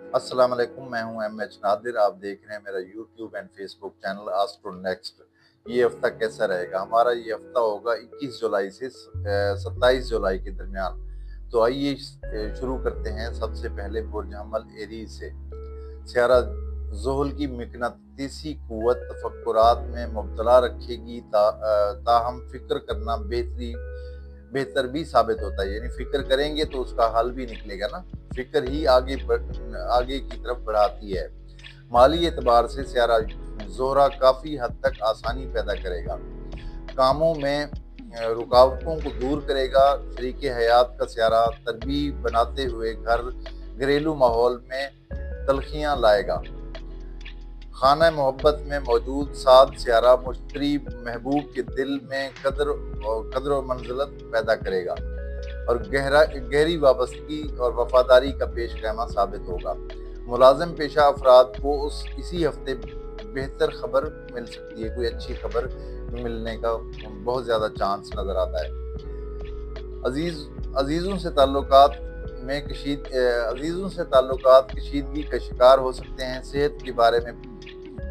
अस्सलाम वालेकुम, मैं हूं एम एच नादिर। आप देख रहे हैं मेरा YouTube and Facebook channel astro next. ये हफ्ता कैसा रहेगा? हमारा ये हफ्ता होगा 21 जुलाई से 27 जुलाई के दरमियान। तो आइए शुरू करते हैं। सबसे पहले बुर्ज हमल एरीज से। स्यारा ज़ोहल की मिकनातीसी कुव्वत तफक्कुरात में मुब्तला रखेगी, ताहम फिक्र करना बेहतर भी साबित होता है। यानी फिक्र करेंगे तो उसका हल भी निकलेगा ना। फिक्र ही आगे की तरफ बढ़ाती है। माली एतबार से स्यारा ज़ोहरा काफ़ी हद तक आसानी पैदा करेगा। कामों में रुकावटों को दूर करेगा। शरीक हयात का स्यारा तरबीब बनाते हुए घरेलू माहौल में तलखियाँ लाएगा। खाना मोहब्बत में मौजूद साद स्यारा मुश्तरी महबूब के दिल में कदर और मंजिलत पैदा करेगा और गहरी वाबस्तगी और वफादारी का पेश ख़ैमा साबित होगा। मुलाजिम पेशा अफराद को इसी हफ्ते बेहतर खबर मिल सकती है। कोई अच्छी खबर मिलने का बहुत ज़्यादा चांस नज़र आता है। अजीज़ों से ताल्लुकात कशीदगी का शिकार हो सकते हैं। सेहत के बारे में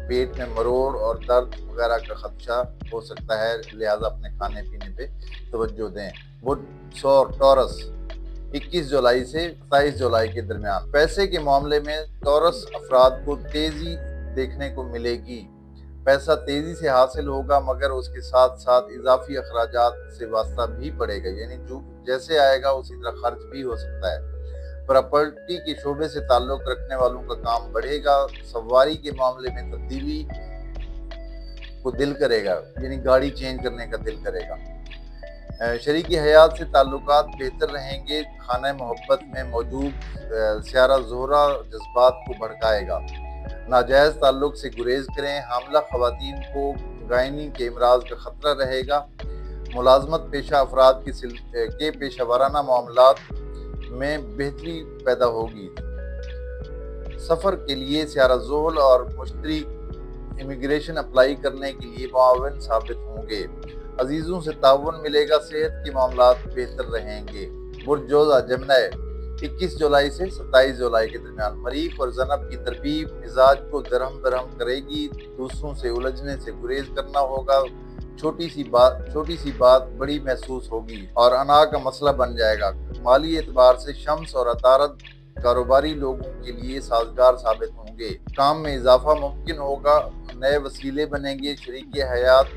पेट में मरोड़ और दर्द वगैरह का खदशा हो सकता है, लिहाजा अपने खाने पीने पे तवज्जो दें। टॉरस 21 जुलाई से 27 जुलाई के दरमियान पैसे के मामले में टॉरस अफराद को तेजी देखने को मिलेगी। पैसा तेजी से हासिल होगा, मगर उसके साथ साथ इजाफी अखराजात से वास्ता भी पड़ेगा। यानी जो जैसे आएगा उसी तरह खर्च भी हो सकता है। प्रॉपर्टी के शोबे से ताल्लुक रखने वालों का काम बढ़ेगा। सवारी के मामले में तब्दीली को दिल करेगा, यानी गाड़ी चेंज करने का दिल करेगा। शरीकी हयात से ताल्लुकात बेहतर रहेंगे। खाना मोहब्बत में मौजूद स्यारा ज़ोहरा जज्बात को भड़काएगा। नाजायज़ ताल्लुक से गुरेज करें। हामला ख़वातीन को गायनी के इमराज का ख़तरा रहेगा। मुलाजमत पेशा अफराद के पेशा वाराना मामलात में बेहतरी पैदा होगी। सफ़र के लिए स्यारा ज़ोहल और मुश्तरी इमिग्रेशन अप्लाई करने के लिए मुआविन साबित होंगे। अजीज़ों से ताउन मिलेगा। सेहत के मामलात बेहतर रहेंगे। बुर्ज जोज़ा जमनाय 21 जुलाई से 27 जुलाई के दरमियान मरीख और ज़नब की तरबीब मिजाज को दरहम करेगी। दूसरों से उलझने से गुरेज करना होगा। छोटी सी बात बड़ी महसूस होगी और अना का मसला बन जाएगा। माली एतबार से शम्स और अतारद कारोबारी लोगों के लिए साजगार साबित होंगे। काम में इजाफा मुमकिन होगा। नए वसीले बनेंगे। शरीक हयात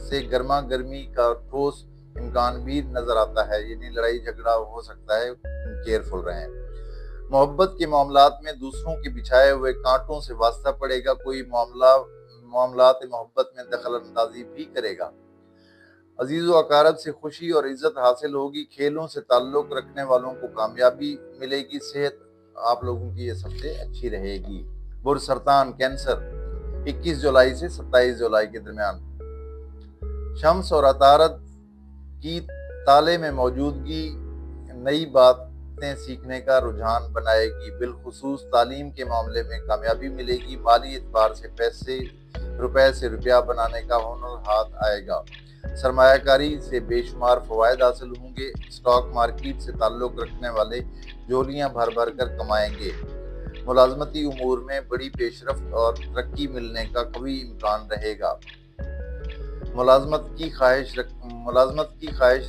से गर्मा गर्मी का ठोस इम्कान भी नजर आता है, यानी लड़ाई झगड़ा हो सकता है। केयरफुल रहें। मोहब्बत के मामलात में दूसरों के बिछाए हुए कांटों से वास्ता पड़ेगा। कोई मामलात मोहब्बत में दखल अंदाजी भी करेगा। अजीज़ो अकारब से खुशी और इज्जत हासिल होगी। खेलों से ताल्लुक रखने वालों को कामयाबी मिलेगी। सेहत आप लोगों की ये सबसे अच्छी रहेगी। बुर्ज सरतान कैंसर 21 जुलाई से 27 जुलाई के दरमियान शम्स और अतारद की ताले में मौजूदगी नई बातें सीखने का रुझान बनाएगी। बिलखुसूस तालीम के मामले में कामयाबी मिलेगी। माली एतबार से रुपए से रुपया बनाने का हुनर हाथ आएगा। सरमायाकारी से बेशुमार फवायद हासिल होंगे। स्टॉक मार्केट से ताल्लुक रखने वाले झोलियां भर भर कर कमाएंगे। मुलाजमती उमूर में बड़ी पेशरफ्त और तरक्की मिलने का कभी इम्कान रहेगा। मुलाजमत की ख्वाहिश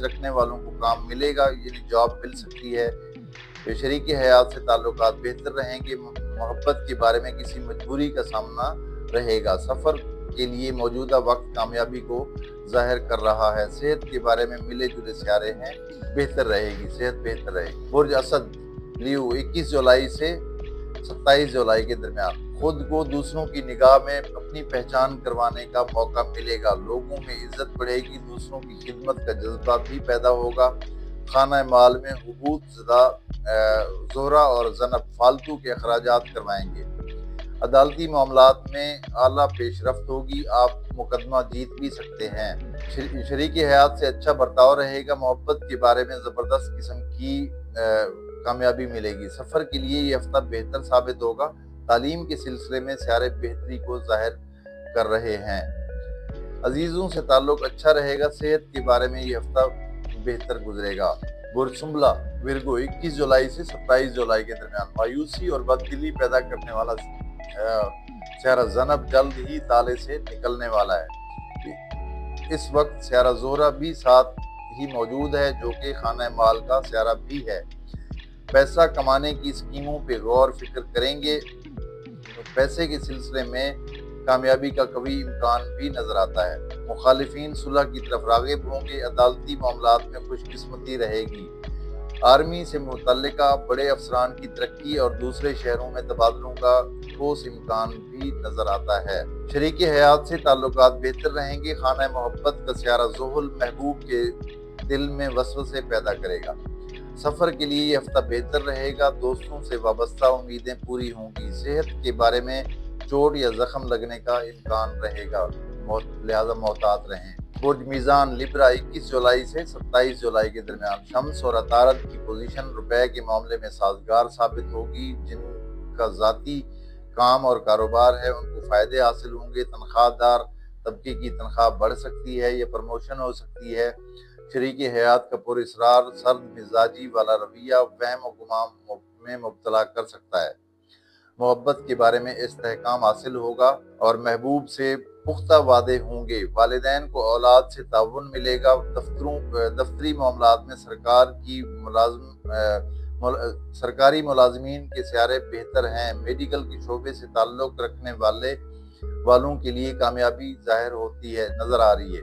रखने वालों को काम मिलेगा, यानी जॉब मिल सकती है। शरीक हयात से ताल्लुकात बेहतर रहेंगे। मोहब्बत के बारे में किसी मजबूरी का सामना रहेगा। सफ़र के लिए मौजूदा वक्त कामयाबी को जाहिर कर रहा है। सेहत के बारे में मिले जुले सियारे हैं, बेहतर रहेगी, सेहत बेहतर रहेगी। बुर्ज असद लियो 21 जुलाई से 27 जुलाई के दरमियान खुद को दूसरों की निगाह में अपनी पहचान करवाने का मौका मिलेगा। लोगों में इज्जत बढ़ेगी। दूसरों की खिदमत का जज्बा भी पैदा होगा। खाना माल में हुबूत ज़ोहरा और ज़नब फालतू के अखराजात करवाएंगे। अदालती मामलात में आला पेशरफ्त होगी। आप मुकदमा जीत भी सकते हैं। शरीक हयात से अच्छा बर्ताव रहेगा। मोहब्बत के बारे में ज़बरदस्त किस्म की कामयाबी मिलेगी। सफ़र के लिए ये हफ्ता बेहतर साबित होगा। तालीम के सिलसिले में सारे बेहतरी को जाहिर कर रहे हैं। अजीज़ों से ताल्लुक अच्छा रहेगा। सेहत के बारे में ये हफ्ता बेहतर गुजरेगा। बुर्ज सुंबला विर्गो 21 जुलाई से 27 जुलाई के दरमियान मायूसी और बददिली पैदा करने वाला सियारा ज़नब जल्द ही ताले से निकलने वाला है। इस वक्त सियारा ज़ोहरा भी साथ ही मौजूद है, जो कि खाना माल का सियारा भी है। पैसा कमाने की स्कीमों पे गौर फिक्र करेंगे। पैसे के सिलसिले में कामयाबी का कभी इम्कान भी नजर आता है। मुखालिफिन सुलह की तरफ राग़िब होंगे। अदालती मामलात में खुशकिस्मती रहेगी। आर्मी से मुतल्लिका बड़े अफसरान की तरक्की और दूसरे शहरों में तबादलों का ठोस इम्कान भी नजर आता है। शरीक हयात से ताल्लुकात बेहतर रहेंगे। खाना मोहब्बत का सियारा ज़ुहल महबूब के दिल में वसवसे पैदा करेगा। सफ़र के लिए ये हफ्ता बेहतर रहेगा। दोस्तों से वाबस्ता उम्मीदें पूरी होंगी। सेहत के बारे में चोट या जख्म लगने का इम्कान रहेगा, लिहाजा मोहतात रहें। बुर्ज मीज़ान लिब्रा 21 जुलाई से 27 जुलाई के दरमियान शम्स और अतारद की पोजीशन रुपए के मामले में साजगार साबित होगी। जिनका ज़ाती काम और कारोबार है उनको फ़ायदे हासिल होंगे। तनख्वाहदार तबके की तनख्वाह बढ़ सकती है या प्रमोशन हो सकती है। शरीक हयात का पुरअसरार सर्द मिजाजी वाला रवैया वहम और गुमान में मुब्तला कर सकता है। मोहब्बत के बारे में इस्तेहकाम हासिल होगा और महबूब से पुख्ता वादे होंगे। वालिदैन को औलाद से ताउन मिलेगा। दफ्तरी मामलात में सरकारी मुलाजमीन के सियारे बेहतर हैं। मेडिकल के शोबे से ताल्लुक रखने वालों के लिए कामयाबी जाहिर होती है, नजर आ रही है।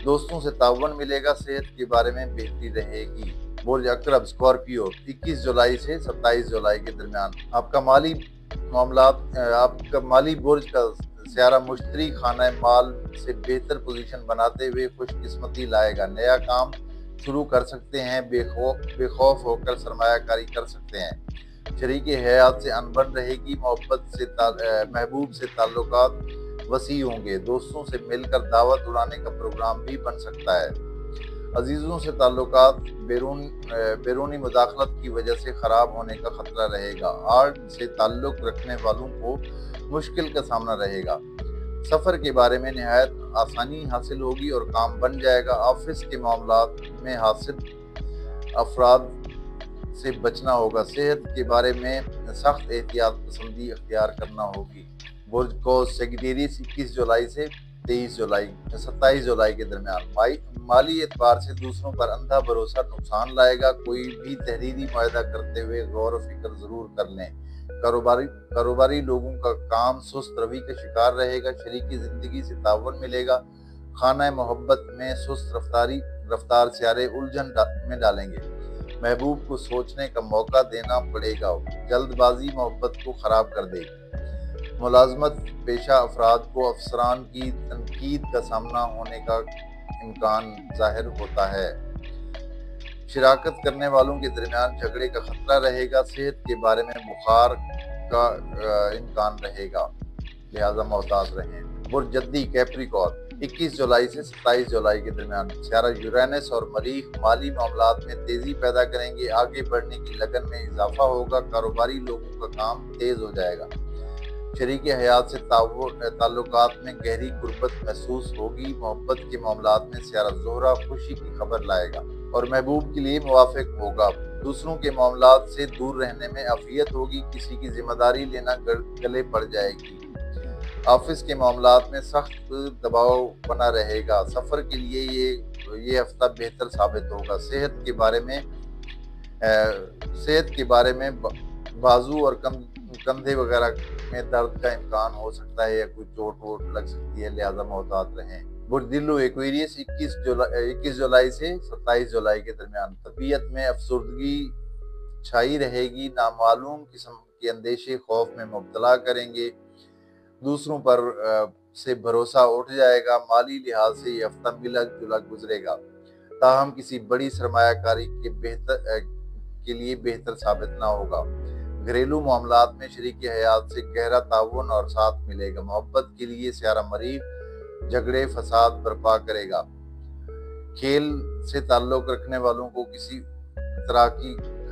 दोस्तों से ताउन मिलेगा। सेहत के बारे में बेहतरी रहेगी। बुर्ज अकरब स्कॉर्पियो 21 जुलाई से 27 जुलाई के दरमियान आपका माली बुर्ज का सियारा मुश्तरी खाना माल से बेहतर पोजीशन बनाते हुए खुशकिस्मती लाएगा। नया काम शुरू कर सकते हैं। बेखौफ होकर सरमायाकारी कर सकते हैं। शरीक हयात से अनबन रहेगी। महबूब से ताल्लुकात वसी होंगे। दोस्तों से मिलकर दावत उड़ाने का प्रोग्राम भी बन सकता है। अजीज़ों से ताल्लुकात बैरूनी मुदाखलत की वजह से ख़राब होने का ख़तरा रहेगा। आर्ट से ताल्लुक़ रखने वालों को मुश्किल का सामना रहेगा। सफ़र के बारे में नहायत आसानी हासिल होगी और काम बन जाएगा। ऑफिस के मामलात में हासिल अफराद से बचना होगा। सेहत के बारे में सख्त एहतियात पसंदी अख्तियार करना होगी। बुर्ज कोस सेक्रेटेरिएट 21 जुलाई से 27 जुलाई के दरमियान माली एतबार से दूसरों पर अंधा भरोसा नुकसान लाएगा। कोई भी तहरीरी मुआहदा करते हुए गौर व फिक्र जरूर कर लें। कारोबारी लोगों का काम सुस्त रवि का शिकार रहेगा। शरीकी जिंदगी से ताउन मिलेगा। खाना मोहब्बत में सुस्त रफ्तार सियारे उलझन में डालेंगे। महबूब को सोचने का मौका देना पड़ेगा। जल्दबाजी मोहब्बत को खराब कर देगी। मुलाजमत पेशा अफराद को अफसरान की तनकीद का सामना होने का इम्कान जाहिर होता है। शिराकत करने वालों के दरमियान झगड़े का खतरा रहेगा। सेहत के बारे में बुखार का इम्कान रहेगा, लिहाजा मोहतात रहें। बुर्ज जद्दी कैप्रिकॉर्न 21 जुलाई से 27 जुलाई के दरमियान सियारा यूरेनस और मरीख माली मामलात में तेजी पैदा करेंगे। आगे बढ़ने की लगन में इजाफा होगा। कारोबारी लोगों का काम तेज हो जाएगा। शरीक हयात से ताल्लुकात में गहरी गुर्बत महसूस होगी। मोहब्बत के मामलात में सियारा ज़ोहरा खुशी की खबर लाएगा और महबूब के लिए मुवाफिक होगा। दूसरों के मामलात से दूर रहने में आफियत होगी। किसी की जिम्मेदारी लेना गले पड़ जाएगी। ऑफिस के मामलात में सख्त दबाव बना रहेगा। सफ़र के लिए ये हफ्ता बेहतर साबित होगा। सेहत के बारे में बाजू और कंधे वगैरह में दर्द का इम्कान हो सकता है या कोई चोट वोट लग सकती है, लिहाजा मोहतात रहें। बुर्दिल्लो एक्वेरियस 21 जुलाई से 27 जुलाई के दरमियान तबीयत में अफसरदगी छाई रहेगी। नामालूम किस्म के अंदेशे खौफ में मुब्तला करेंगे। दूसरों पर से भरोसा उठ जाएगा। माली लिहाज से ये हफ्ता मिलक जुलक गुजरेगा। ताहम किसी बड़ी सरमायाकारी के लिए बेहतर साबित ना होगा। घरेलू मामलात में शरीक हयात से गहरा ताउन और साथ मिलेगा। मोहब्बत के लिए सियारा मरीफ झगड़े फसाद बर्पा करेगा। खेल से ताल्लुक रखने वालों को किसी तरह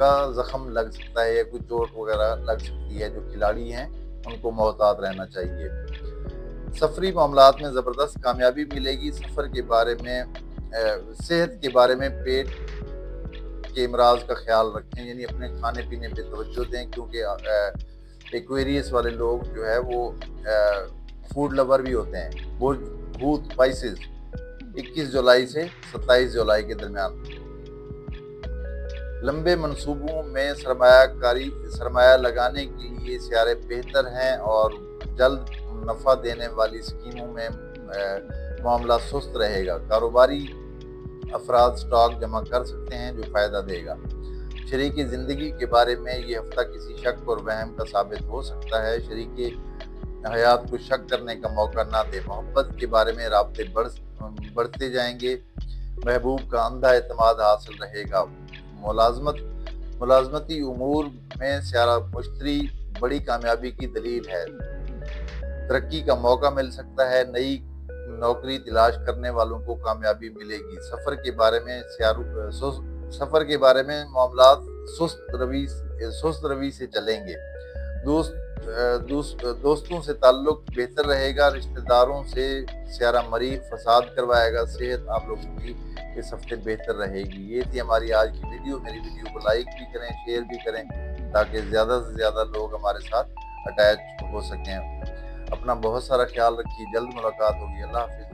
का जख्म लग सकता है या कोई चोट वगैरह लग सकती है। जो खिलाड़ी हैं उनको मोहतात रहना चाहिए। सफरी मामलात में ज़बरदस्त कामयाबी मिलेगी। सफ़र के बारे में सेहत के बारे में पेट کے امراض کا خیال رکھیں، یعنی اپنے کھانے پینے پہ توجہ دیں، کیونکہ ایکویریس والے لوگ جو ہے وہ فوڈ لور بھی ہوتے ہیں۔ بھوت اسپائسز 21 جولائی سے 27 جولائی کے درمیان۔ لمبے منصوبوں میں سرمایہ لگانے کے لیے سیارے بہتر ہیں، اور جلد نفع دینے والی اسکیموں میں معاملہ سست رہے گا۔ کاروباری افراد سٹاک جمع کر سکتے ہیں جو فائدہ دے گا۔ شریک زندگی کے بارے میں یہ ہفتہ کسی شک اور وہم کا ثابت ہو سکتا ہے۔ شریک حیات کو شک کرنے کا موقع نہ دے۔ محبت کے بارے میں رابطے بڑھتے جائیں گے۔ محبوب کا اندھا اعتماد حاصل رہے گا۔ ملازمتی امور میں سیارہ مشتری بڑی کامیابی کی دلیل ہے۔ ترقی کا موقع مل سکتا ہے۔ نئی نوکری تلاش کرنے والوں کو کامیابی ملے گی۔ سفر کے بارے میں معاملات سست روی سے چلیں گے۔ دوستوں سے تعلق بہتر رہے گا۔ رشتہ داروں سے سیارہ مریخ فساد کروائے گا۔ صحت آپ لوگوں کی اس ہفتے بہتر رہے گی۔ یہ تھی ہماری آج کی ویڈیو۔ میری ویڈیو کو لائک بھی کریں، شیئر بھی کریں، تاکہ زیادہ سے زیادہ لوگ ہمارے ساتھ اٹیچ ہو سکیں۔ اپنا بہت سارا خیال رکھیے۔ جلد ملاقات ہوگی۔ اللہ حافظ۔